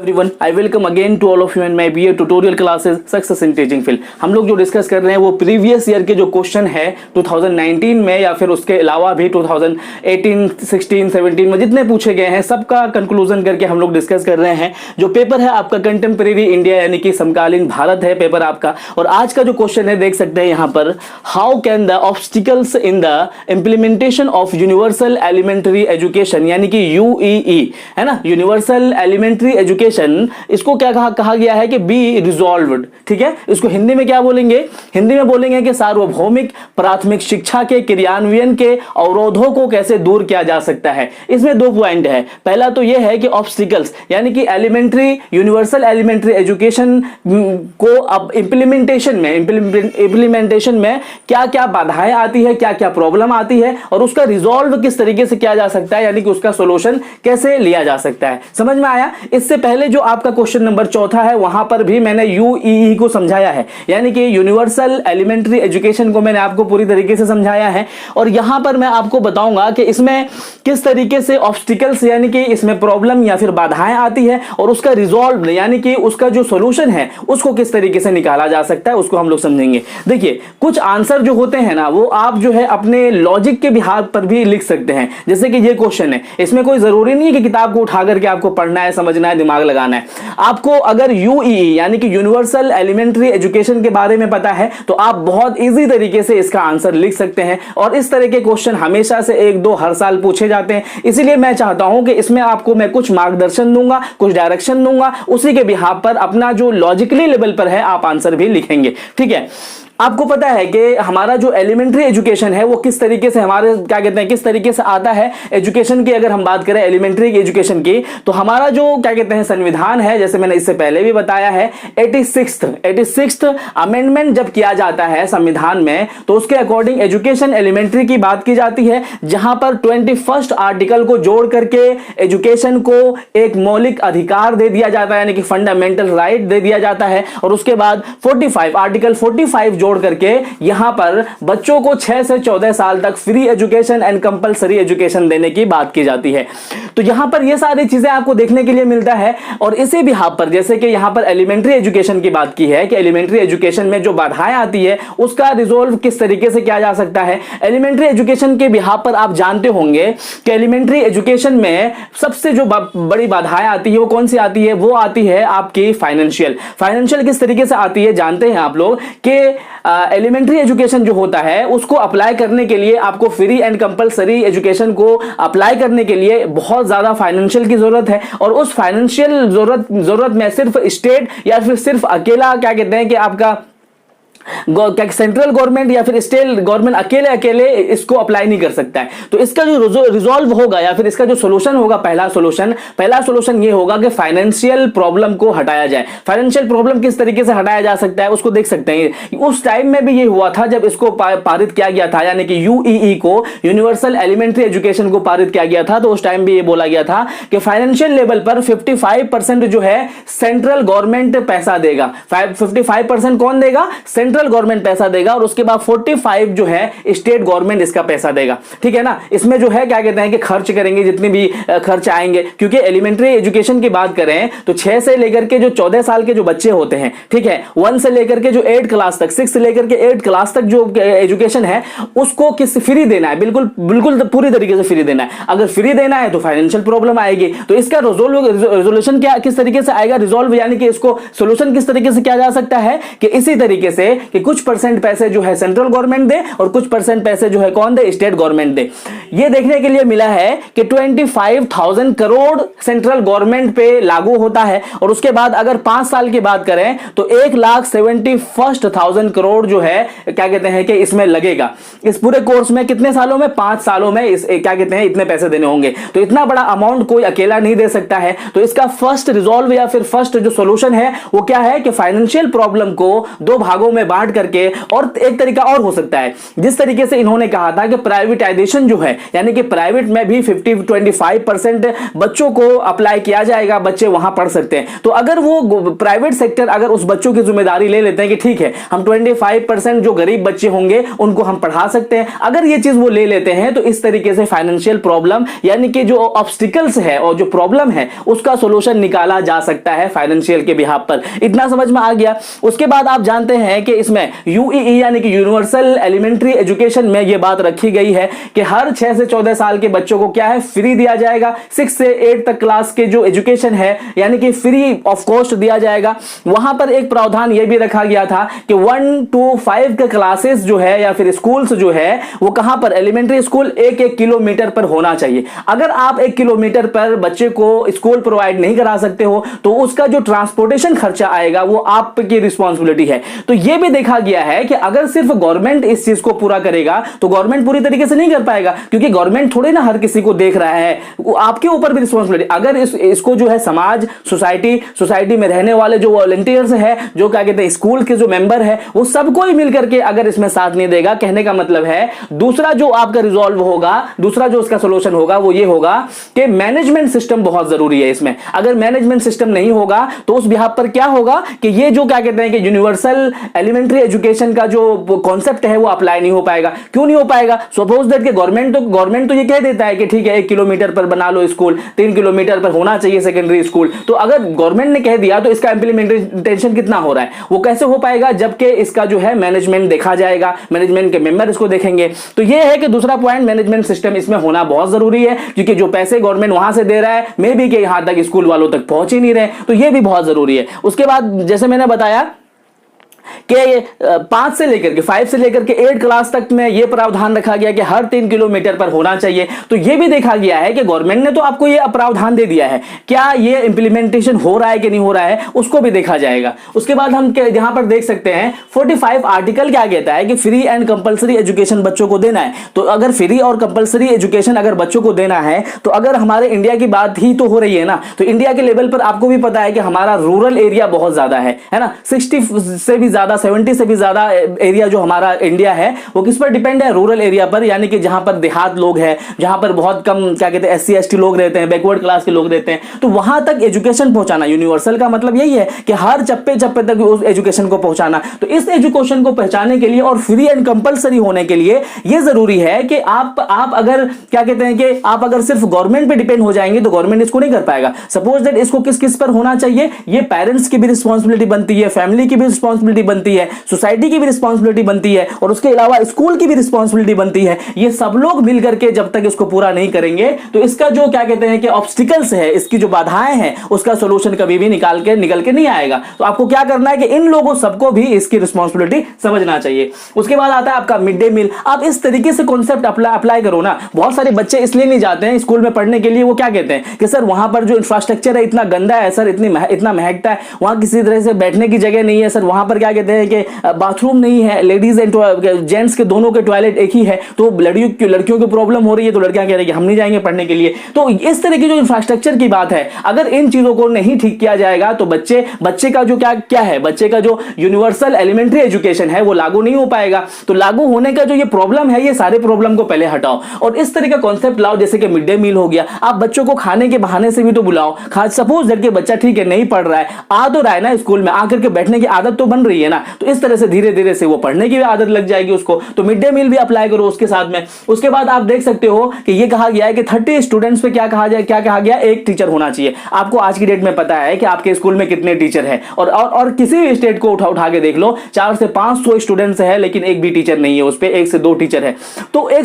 Everyone, I welcome again to all of you and my BA tutorial classes success in teaching field. हम लोग जो discuss कर रहे हैं वो प्रीवियस ईयर के जो क्वेश्चन है 2019 में या फिर उसके अलावा भी 2018, 16, 17 में जितने पूछे गए हैं सबका कंक्लूजन करके हम लोग डिस्कस कर रहे हैं। जो पेपर है आपका कंटेम्प्रेरी इंडिया यानी कि समकालीन भारत है पेपर आपका। और आज का जो क्वेश्चन है देख सकते हैं यहाँ पर, how can the obstacles in the implementation of universal elementary education यानी कि यूईई है ना, यूनिवर्सल एलिमेंट्री एजुकेशन, इसको क्या कहा गया है कि बी रिजॉल्व्ड। ठीक है, इसको हिंदी में क्या बोलेंगे? हिंदी में बोलेंगे कि सार्वभौमिक प्राथमिक शिक्षा के क्रियान्वयन के अवरोधों को कैसे दूर किया जा सकता है। इसमें दो पॉइंट है। पहला तो यह है कि ऑब्स्टिकल्स यानी कि एलिमेंट्री यूनिवर्सल एलिमेंट्री एजुकेशन को अब इंप्लीमेंटेशन में क्या क्या बाधाएं आती है, क्या क्या प्रॉब्लम आती है और उसका रिजॉल्व किस तरीके से किया जा सकता है, यानी कि उसका सोल्यूशन कैसे लिया जा सकता है। समझ में आया? इससे पहले जो आपका क्वेश्चन नंबर 4 है वहां पर भी मैंने यूईई को समझाया है, यानी कि यूनिवर्सल एलिमेंट्री एजुकेशन को मैंने आपको पूरी तरीके से समझाया है। और यहां पर मैं आपको बताऊंगा कि इसमें किस तरीके से ऑब्स्टिकल्स यानी कि इसमें प्रॉब्लम या फिर बाधाएं आती है और उसका रिजॉल्व यानी कि उसका जो सॉल्यूशन है उसको किस तरीके से निकाला जा सकता है, उसको हम लोग समझेंगे। देखिए, कुछ आंसर जो होते हैं ना वो आप जो है अपने लॉजिक के बिहार पर भी लिख सकते हैं। जैसे कि ये क्वेश्चन है, इसमें कोई जरूरी नहीं है कि किताब को उठा करके आपको पढ़ना है, समझना है, दिमाग लगाना है। आपको अगर यूईई यानी कि यूनिवर्सल एलिमेंट्री एजुकेशन के बारे में पता है तो आप बहुत इजी तरीके से इसका आंसर लिख सकते हैं। और इस तरह के क्वेश्चन हमेशा से 1-2 हर साल पूछे जाते हैं, इसीलिए मैं चाहता हूं कि इसमें आपको मैं कुछ मार्गदर्शन दूंगा, कुछ डायरेक्शन दूंगा, उसी के बिहाफ पर अपना जो लॉजिकली लेवल पर है आप आंसर भी लिखेंगे। ठीक है, आपको पता है कि हमारा जो एलिमेंट्री एजुकेशन है वो किस तरीके से हमारे क्या कहते हैं किस तरीके से आता है एजुकेशन की। अगर हम बात करें एलिमेंट्री एजुकेशन की तो हमारा जो क्या कहते हैं संविधान है, जैसे मैंने इससे पहले भी बताया है, 86th अमेंडमेंट जब किया जाता है संविधान में तो उसके अकॉर्डिंग एजुकेशन एलिमेंट्री की बात की जाती है, जहां पर 21st आर्टिकल को जोड़ करके एजुकेशन को एक मौलिक अधिकार दे दिया जाता है, यानी कि फंडामेंटल राइट दे दिया जाता है। और उसके बाद आर्टिकल 45 जोड़ करके यहां पर बच्चों को 6 से 14 साल तक free education and compulsory education देने की बात की जाती है। तो यहां पर ये सारी चीजें आपको देखने के लिए मिलता है। और इसी बिहाफ पर जैसे कि यहां पर एलिमेंट्री एजुकेशन की बात की है कि एलिमेंट्री एजुकेशन में जो बाधाएं आती है उसका रिजोल्व किस तरीके से किया जा सकता है। एलिमेंट्री एजुकेशन के बिहाफ पर आप जानते होंगे कि एलिमेंट्री एजुकेशन में सबसे जो बड़ी बाधाएं आती है वो कौन सी आती है? वो आती है आपकी फाइनेंशियल किस तरीके से आती है जानते हैं आप लोग कि एलिमेंट्री एजुकेशन जो होता है उसको अप्लाई करने के लिए आपको फ्री एंड कंपलसरी एजुकेशन को अप्लाई करने के लिए बहुत ज्यादा फाइनेंशियल की जरूरत है। और उस फाइनेंशियल जरूरत में सिर्फ स्टेट या फिर सिर्फ अकेला क्या कहते हैं कि आपका सेंट्रल गवर्नमेंट या फिर स्टेट गवर्नमेंट अकेले इसको अप्लाई नहीं कर सकता है। तो इसका जो रिजॉल्व होगा या फिर इसका जो सोल्यूशन होगा, पहला सोल्यूशन ये होगा कि फाइनेंशियल प्रॉब्लम को हटाया जाए। फाइनेंशियल प्रॉब्लम किस तरीके से हटाया जा सकता है उसको देख सकते हैं। उस टाइम में भी ये हुआ था जब इसको पारित किया गया था, यानी कि यूईई को, यूनिवर्सल एलिमेंट्री एजुकेशन को पारित किया गया था। तो उस टाइम भी ये बोला गया था कि फाइनेंशियल लेवल पर 55% जो है सेंट्रल गवर्नमेंट पैसा देगा। 55% कौन देगा? सेंट्रल गवर्नमेंट पैसा देगा और उसके बाद 45 जो है स्टेट गवर्नमेंट इसका पैसा देगा। ठीक है ना, इसमें जो है क्या कहते हैं कि खर्च करेंगे जितने भी खर्च आएंगे। क्योंकि एलिमेंट्री एजुकेशन की बात करें तो 6 से लेकर के जो 14 साल के जो बच्चे होते हैं, ठीक है, 1 से लेकर के जो 8 क्लास तक, 6 से लेकर के 8 क्लास तक जो एजुकेशन है उसको किस फ्री देना है, बिल्कुल पूरी तरीके से फ्री देना है। अगर फ्री देना है तो फाइनेंशियल प्रॉब्लम आएगी। तो इसका रिजोल्यूशन क्या किस तरीके से आएगा, रिजॉल्व यानी कि इसको सोल्यूशन किस तरीके से किया जा सकता है कि इसी तरीके से कि कुछ परसेंट पैसे जो है सेंट्रल गवर्नमेंट दे और कुछ परसेंट पैसे जो है कौन दे? स्टेट गवर्नमेंट दे। ये देखने के लिए मिला है कि 25,000 करोड़ सेंट्रल गवर्नमेंट पे लागू होता है। और उसके बाद अगर 5 साल की बात करें तो 1,71,000 करोड़ जो है क्या कहते हैं कि इसमें लगेगा। इस पूरे कोर्स में कितने सालों में? 5 सालों में इस क्या कहते हैं इतने पैसे देने होंगे। तो इतना बड़ा अमाउंट कोई अकेला नहीं दे सकता है। तो इसका फर्स्ट रिजॉल्व या फिर फर्स्ट जो सोल्यूशन है वो क्या है कि फाइनेंशियल प्रॉब्लम को 2 भागों में बांट करके, और एक तरीका और हो सकता है जिस तरीके से इन्होंने कहा था कि प्राइवेटाइजेशन जो है, यानी कि प्राइवेट में भी 50-25% बच्चों को अप्लाई किया जाएगा, बच्चे वहां पढ़ सकते हैं। तो अगर वो प्राइवेट सेक्टर अगर उस बच्चों की जिम्मेदारी ले लेते हैं कि ठीक है हम 25% जो गरीब बच्चे होंगे उनको हम पढ़ा सकते हैं, अगर ये चीज वो ले लेते हैं, तो इस तरीके से फाइनेंशियल प्रॉब्लम यानी कि जो ऑब्स्टिकल्स है और जो प्रॉब्लम है उसका सॉल्यूशन निकाला जा सकता है फाइनेंशियल के बिहाफ पर। इतना समझ में आ गया। उसके बाद आप जानते हैं कि इसमें यूईई यानी कि यूनिवर्सल एलिमेंट्री एजुकेशन में यह बात रखी गई है कि हर 6 से 14 साल के बच्चों को क्या है, फ्री दिया जाएगा। 6 से 8 तक क्लास के जो एजुकेशन है यानी कि फ्री ऑफ कॉस्ट दिया जाएगा। वहां पर एक प्रावधान यह भी रखा गया था कि 1 to 5 के क्लासेस जो है या फिर स्कूल्स जो है वो कहां पर, एलिमेंट्री स्कूल 1-1 किलोमीटर पर होना चाहिए। अगर आप 1 किलोमीटर पर बच्चे को स्कूल प्रोवाइड नहीं करा सकते हो तो उसका जो ट्रांसपोर्टेशन खर्चा आएगा वो आपकी रिस्पॉन्सिबिलिटी है। तो यह भी देखा गया है कि अगर सिर्फ गवर्नमेंट इस चीज को पूरा करेगा तो गवर्नमेंट पूरी तरीके से नहीं कर पाएगा, क्योंकि गवर्नमेंट थोड़े ना हर किसी को देख रहा है, वो आपके ऊपर भी रिस्पॉन्सिबिलिटी। अगर इसको जो है समाज, सोसाइटी में रहने वाले जो वॉलंटियर्स है, जो क्या कहते हैं स्कूल के जो मेंबर है, वो सबको ही मिलकर के अगर इसमें साथ नहीं देगा, कहने का मतलब है दूसरा जो आपका रिजॉल्व होगा, दूसरा जो उसका सॉल्यूशन होगा वो ये होगा कि मैनेजमेंट सिस्टम बहुत जरूरी है इसमें। अगर मैनेजमेंट सिस्टम नहीं होगा तो उस बिहाफ पर क्या होगा कि ये जो क्या कहते हैं कि यूनिवर्सल एलिमेंट्री एजुकेशन का जो कॉन्सेप्ट है वो अप्लाई नहीं हो पाएगा। क्यों नहीं हो पाएगा? सपोज दैट कि गवर्नमेंट तो ये कह देता है कि ठीक है 1 किलोमीटर पर बना लो स्कूल, 3 किलोमीटर पर होना चाहिए सेकेंडरी स्कूल। तो अगर गवर्नमेंट ने कह दिया तो इसका इंप्लीमेंटेशन कितना हो रहा है, वो कैसे हो पाएगा? जबकि इसका जो है मैनेजमेंट देखा जाएगा, मैनेजमेंट के मेंबर इसको देखेंगे। तो ये है कि दूसरा पॉइंट, मैनेजमेंट सिस्टम इसमें होना बहुत जरूरी है, क्योंकि जो पैसे गवर्नमेंट वहां से दे रहा है मे बी के यहां तक स्कूल वालों तक पहुंच ही नहीं रहे, तो ये भी बहुत जरूरी है। उसके बाद जैसे मैंने बताया कि 5 से लेकर के 8 क्लास तक में यह प्रावधान रखा गया कि हर 3 किलोमीटर पर होना चाहिए। तो यह भी देखा गया है कि गवर्नमेंट ने तो आपको यह प्रावधान दे दिया है, क्या यह इंप्लीमेंटेशन हो रहा है कि नहीं हो रहा है उसको भी देखा जाएगा। उसके बाद हम यहां पर देख सकते हैं 45 आर्टिकल क्या कहता है कि फ्री एंड कंपलसरी एजुकेशन बच्चों को देना है। तो अगर फ्री और कंपलसरी एजुकेशन अगर बच्चों को देना है तो अगर हमारे इंडिया की बात ही तो हो रही है ना, तो इंडिया के लेवल पर आपको भी पता है कि हमारा रूरल एरिया बहुत ज्यादा है ना, 60 से भी ज्यादा 70 से भी ज्यादा एरिया जो हमारा इंडिया है वो किस पर डिपेंड है? रूरल एरिया पर, यानी कि जहां पर देहात लोग हैं, जहां पर बहुत कम क्या कहते हैं SC ST लोग रहते हैं, बैकवर्ड क्लास के लोग रहते हैं। तो वहां तक एजुकेशन पहुंचाना, यूनिवर्सल का मतलब यही है कि हर चप्पे चप्पे तक उस एजुकेशन को पहुंचाना। तो इस एजुकेशन को पहुंचाने के लिए और फ्री एंड कंपलसरी होने के लिए यह जरूरी है कि आप अगर क्या कहते हैं कि आप अगर सिर्फ गवर्नमेंट पे डिपेंड हो जाएंगे तो गवर्नमेंट इसको नहीं कर पाएगा। सपोज दैट इसको किस किस पर होना चाहिए, ये पेरेंट्स की भी रिस्पॉन्सिबिलिटी बनती है, फैमिली की भी रिस्पॉन्सिबिलिटी बनती है, सोसाइटी की भी रिस्पॉन्सिबिलिटी बनती है, और उसके अलावा स्कूल की भी रिस्पॉन्सिबिलिटी बनती है। ये सब लोग मिलकर के जब तक इसको पूरा नहीं करेंगे तो इसका जो क्या कहते हैं कि ऑब्स्टिकल्स है, इसकी जो बाधाएं हैं, उसका सॉल्यूशन कभी भी निकल के नहीं आएगा। तो आपको क्या करना है कि इन लोगों सबको भी इसकी रिस्पॉन्सिबिलिटी समझना चाहिए। उसके बाद आता है आपका मिड डे मील। आप इस तरीके से कॉन्सेप्ट अप्लाई करो ना। बहुत सारे बच्चे इसलिए नहीं जाते हैं स्कूल में पढ़ने के लिए, वो क्या कहते हैं कि सर वहां पर जो इंफ्रास्ट्रक्चर है इतना गंदा है सर, इतना महकता है, वहां किसी तरह से बैठने की जगह नहीं है सर, वहां पर क्या कहते हैं कि बाथरूम नहीं है, लेडीज एंड जेंट्स के दोनों के टॉयलेट एक ही है, तो लड़कियों की प्रॉब्लम हो रही है, तो लड़कियां कह रही है हम नहीं जाएंगे पढ़ने के लिए। तो इस तरह की जो इंफ्रास्ट्रक्चर की बात है, अगर इन चीजों को नहीं ठीक किया जाएगा तो बच्चे का जो क्या है, बच्चे का जो यूनिवर्सल एलिमेंट्री एजुकेशन है वो लागू नहीं हो पाएगा। तो लागू होने का जो ये प्रॉब्लम है, ये सारे प्रॉब्लम को पहले हटाओ और इस तरह का कॉन्सेप्ट लाओ, जैसे कि मिड डे मील हो गया। आप बच्चों को खाने के बहाने से भी तो बुलाओ। सपोज दैट कि बच्चा ठीक है नहीं पढ़ रहा है, आ तो रहा है ना स्कूल में, आकर के बैठने की आदत तो बन रही है ना, तो इस तरह से धीरे धीरे से वो पढ़ने की भी आदत लग जाएगी उसको। तो मिड डे मील भी अप्लाई करो उसके साथ में। उसके बाद आप देख सकते हो कि ये कहा गया है कि 30 स्टूडेंट्स पे क्या कहा गया, एक टीचर होना चाहिए। आपको आज की डेट में पता है कि आपके स्कूल में कितने टीचर हैं, और किसी भी स्टेट को उठा के देख लो, 400 से 500 स्टूडेंट्स है लेकिन एक भी टीचर नहीं है, उस पे 1 से 2 टीचर है। तो 1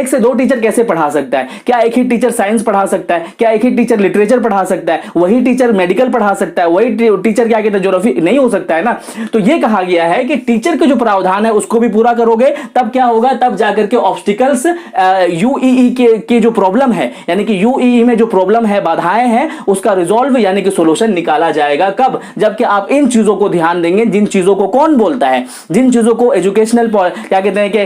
से 2 टीचर कैसे पढ़ा सकता है? क्या एक ही टीचर साइंस पढ़ा सकता है? क्या एक ही टीचर लिटरेचर पढ़ा सकता है? वही टीचर मेडिकल पढ़ा सकता है? वही टीचर क्या कहते हैं ज्योग्राफी? नहीं हो सकता है ना। तो ये कहा गया है कि टीचर के जो प्रावधान है उसको भी पूरा करोगे तब क्या होगा, तब जाकर के ऑब्स्टिकल्स यूईई के जो प्रॉब्लम है, यानी कि यूईई में जो प्रॉब्लम है, बाधाएं हैं, उसका रिजॉल्व यानी कि सॉल्यूशन निकाला जाएगा। कब? जबकि आप इन चीजों को ध्यान देंगे, जिन चीजों को कौन बोलता है, जिन चीजों को एजुकेशनल क्या कहते हैं कि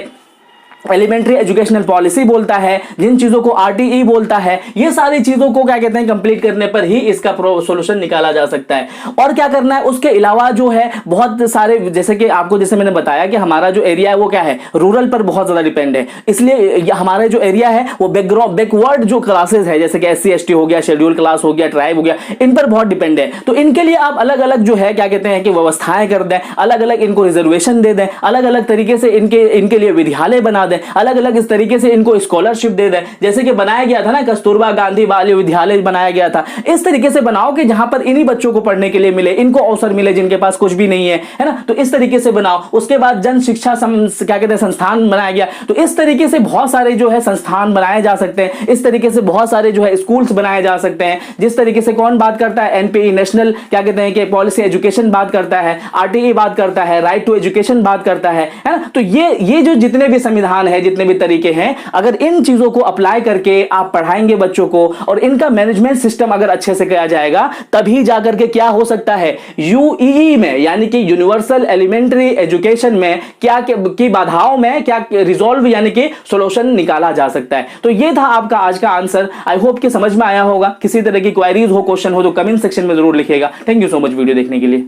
एलिमेंट्री एजुकेशनल पॉलिसी बोलता है, जिन चीजों को आरटीई बोलता है, ये सारी चीजों को क्या कहते हैं कंप्लीट करने पर ही इसका सॉल्यूशन निकाला जा सकता है। और क्या करना है उसके अलावा जो है बहुत सारे, जैसे कि आपको जैसे मैंने बताया कि हमारा जो एरिया है वो क्या है रूरल पर बहुत ज्यादा डिपेंड है, इसलिए हमारा जो एरिया है वो बैकवर्ड जो क्लासेस है जैसे कि एससी एसटी हो गया, शेड्यूल क्लास हो गया, ट्राइब हो गया, इन पर बहुत डिपेंड है। तो इनके लिए आप अलग अलग जो है क्या कहते हैं कि व्यवस्थाएं कर दें, अलग अलग इनको रिजर्वेशन दे दें, अलग अलग तरीके से इनके लिए विद्यालय बना दें, अलग अलग इस तरीके से इनको स्कॉलरशिप दे दें, जैसे कि बनाया गया था ना कस्तूरबा गांधी बाल विद्यालय बनाया गया था, इस तरीके से बनाओ कि जहां पर इन्हीं बच्चों को पढ़ने के लिए मिले, इनको अवसर मिले जिनके पास कुछ भी नहीं है ना, तो इस तरीके से बनाओ। उसके बाद जन शिक्षा क्या कहते हैं संस्थान बनाया गया, तो इस तरीके से बहुत सारे जो है संस्थान बनाए जा सकते हैं, इस तरीके से बहुत सारे जो है स्कूल्स बनाए जा सकते हैं। जिस तरीके से कौन बात करता है, एनपीई नेशनल क्या कहते हैं कि पॉलिसी एजुकेशन बात करता है, आरटीई बात करता है, राइट टू एजुकेशन बात करता है ना। तो ये जो जितने भी संविधान है, जितने भी तरीके हैं, अगर इन चीजों को अप्लाई करके आप पढ़ाएंगे बच्चों को और इनका मैनेजमेंट सिस्टम अगर अच्छे से किया जाएगा, तभी जाकर के क्या हो सकता है यूईई में यानी कि यूनिवर्सल एलिमेंट्री एजुकेशन में क्या की बाधाओं में क्या रिजॉल्व यानी कि सॉल्यूशन निकाला जा सकता है। तो ये था आपका आज का आंसर। आई होप कि समझ में आया होगा। किसी तरह की क्वेरीज हो, क्वेश्चन हो तो कमेंट सेक्शन में जरूर लिखिएगा। Thank you so much video देखने के लिए।